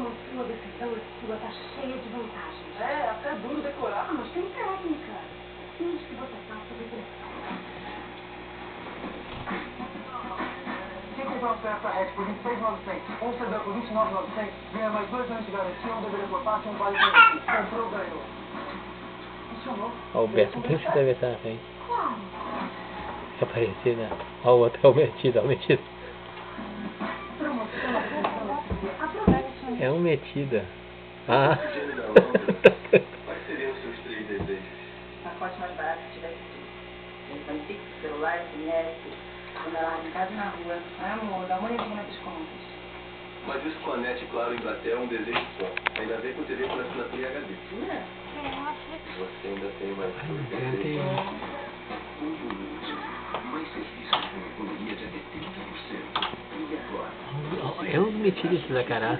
Como a sua decisão é sua, tá cheia de vantagens. É, até duro decorar. Ah, mas tem técnica. Finge que você tá sob pressão. Quem comprou um Toyota Hatch por 26.900 ou um sedã por 29.900 ganha mais 2 anos de garantia, um deveria por parte e um vale por comprou, ganhou. Funcionou. Ó, o Beto tem que deve estar na frente. Claro. Aparecer, né? Ó, o outro é o metido, é o metido. Promoção, aproveite. É um metida. Ah. Quais seriam os seus 3 desejos? Pacote mais barato que tivesse telefone fixo, celular, SMS, quando ela em casa e na rua. Ah, amor, dá uma olhadinha nas contas. Mas isso com a NET, claro, Embratel é um desejo só. Ainda vem com TV por assinatura e HD. Você ainda tem mais 2 desejos. Mais serviços com economia de até 30%. E agora? É um metido esse da cara.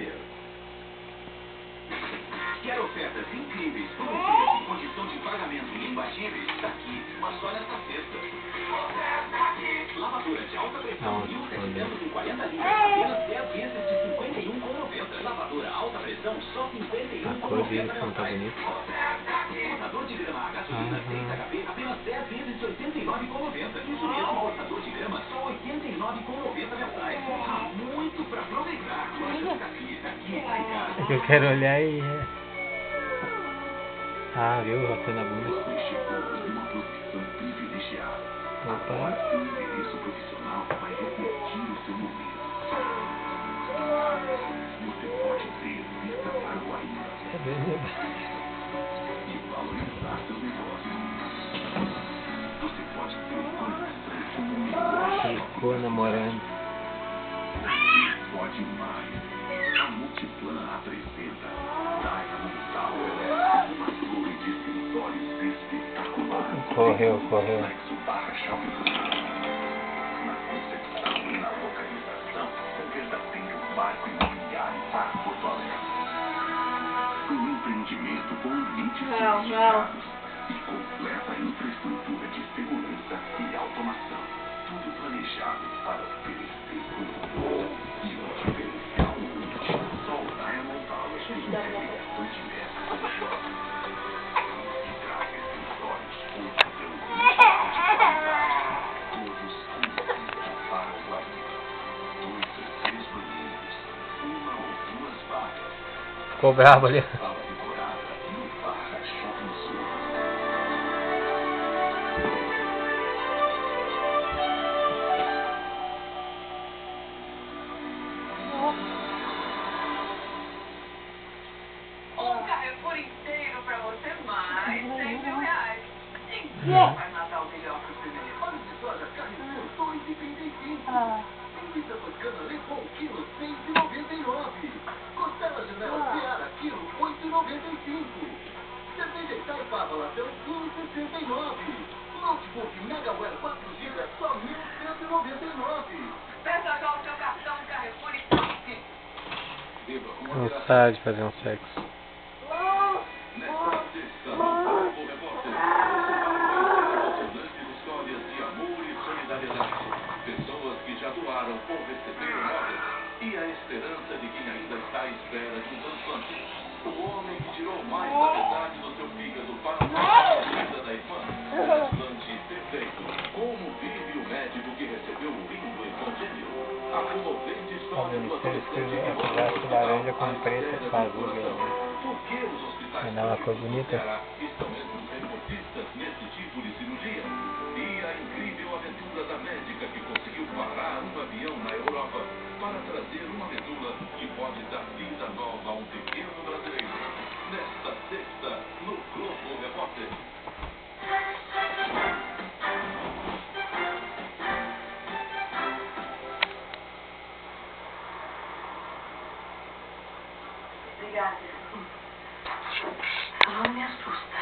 Quer ofertas incríveis, com preço e condição de pagamento imbatíveis? Está aqui, mas só nesta sexta. Lavadora de alta pressão, 1.740 litros, apenas 10 vezes de 51,90. Lavadora alta pressão, só 51,90. A cor dele não tá bonita. Cortador de grama a gasolina 6 HP, apenas 10 vezes de 89,90. Isso mesmo, cortador de grama, só 89,90 mensais. Há muito para aproveitar. Lojas aqui tá em casa. É que eu quero olhar e... Ah, viu? Rotando a bunda. Você chegou em uma posição privilegiada. Opa. Agora seu endereço profissional vai refletir o seu momento. Você pode ter vista para o ainda É mesmo. e valorizar seu negócio. Você pode ter conexão com o melhor Ficou namorando. Você pode mais. A Multiplan apresenta Diamond Tower, uma torre de escritórios espetacular. Correu. Complexo barra shopping. Na concepção e na localização, um verdadeiro marco imobiliário para Porto Alegre. Um empreendimento com limites sofisticados e completa infraestrutura de segurança e automação. Tudo planejado para oferecer conforto e um diferencial único. Só o Diamond Tower tem integração direta com o shopping. E traz escritórios com padrão de qualidade. Todos com vista para o Guaíba. 2 ou 3 banheiros, 1 ou 2 vagas. Ficou bravo ali. Sala decorada no Barra Shopping Sul. Um Carrefour inteiro pra você, mais 100 mil reais. Então, vai Natal melhor pro primeiro. Óleo de soja Carrefour, 2,35. Linguiça toscana Lebon, quilo, 6,99. Costela Janela Seara, quilo, 8,95. Cerveja Itaipava Latão, 1,69. Notebook Megaware 4 GB, só 1.199. Peça já o seu cartão Carrefour e passe. Cansado de fazer um sexo. Nesta sexta, no Globo Repórter, você vai conhecer emocionantes histórias de amor e solidariedade. Pessoas que já doaram ou receberam órgãos. E a esperança de quem ainda está à espera de um transplante. O homem que tirou mais da metade do seu fígado para salvar a vida da irmã. Transplante perfeito. Como vive o médico que recebeu o rim do irmão gêmeo? A comovente história do adolescente que pedaço laranja com preto azul. Por que os hospitais Não é uma cor bonita? estão entre os recortistas nesse tipo de cirurgia? E a incrível aventura da médica que conseguiu parar um avião na Europa para trazer uma medula que pode dar vida nova a um pequeno brasileiro. Nesta sexta, no Globo Repórter. Obrigada. Ela não me assusta.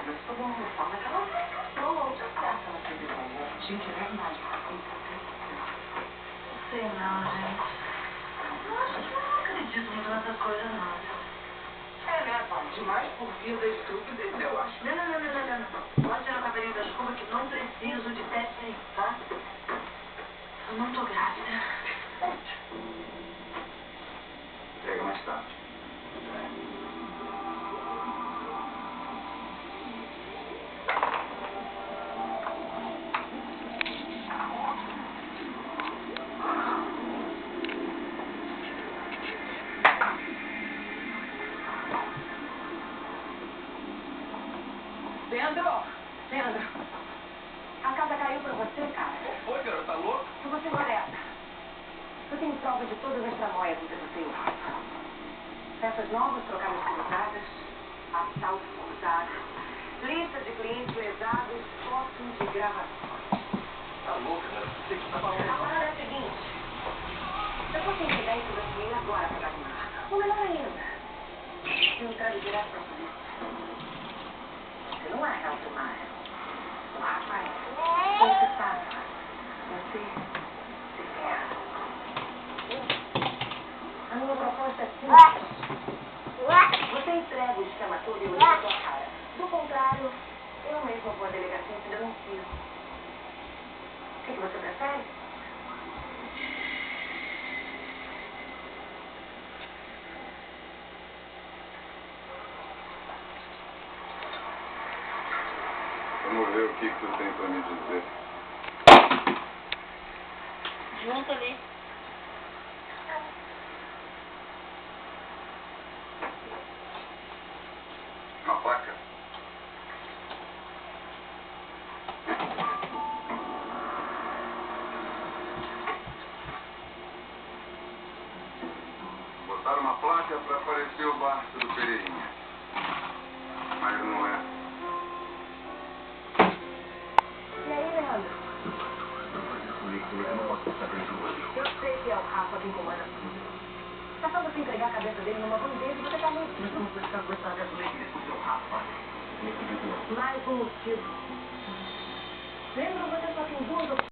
Mas todo mundo fala que ela não me assustou. Já passa ela fazer bom. Gente, é verdade. Não sei não, gente. Eu não acredito muito nessas coisas, não. né? Demais por vida estúpida, eu acho. Não. Pode tirar o cabelinho da escova que não preciso de técnica, tá? Eu não tô grávida. Pega mais mais tarde. Leandro, a casa caiu pra você, cara. Foi, garota, tá louco? Eu vou segurar essa. Eu tenho prova de todas as tramóias que você tem. Peças novas trocadas cruzadas, assalto forçado, listas de clientes lesados, fotos de gravações. Tá louca, cara? O que você tá falando? A parada é a seguinte. Eu posso entregar isso daqui agora pra Dagmar. Ou melhor ainda, eu trago direto pra polícia. Você não é Helder Maia. O Rafael. Você sabe. Você se ferra. A minha proposta é simples. Você entrega o esquema todo e eu ligo a sua cara. Do contrário, eu mesmo vou à delegacia e te denuncio. O que você prefere? Vamos ver o que tu tem pra me dizer. Junto ali. Uma placa. Botaram uma placa pra aparecer o barco do Pereirinha. Mas não é. E aí, Leandro? Eu sei que é o Rafa quem comanda tudo. Tá só você entregar a cabeça dele numa bandeja e você tá limpo. Mas não precisa gostar dessa lei que discutiu o Rafa. Mais um motivo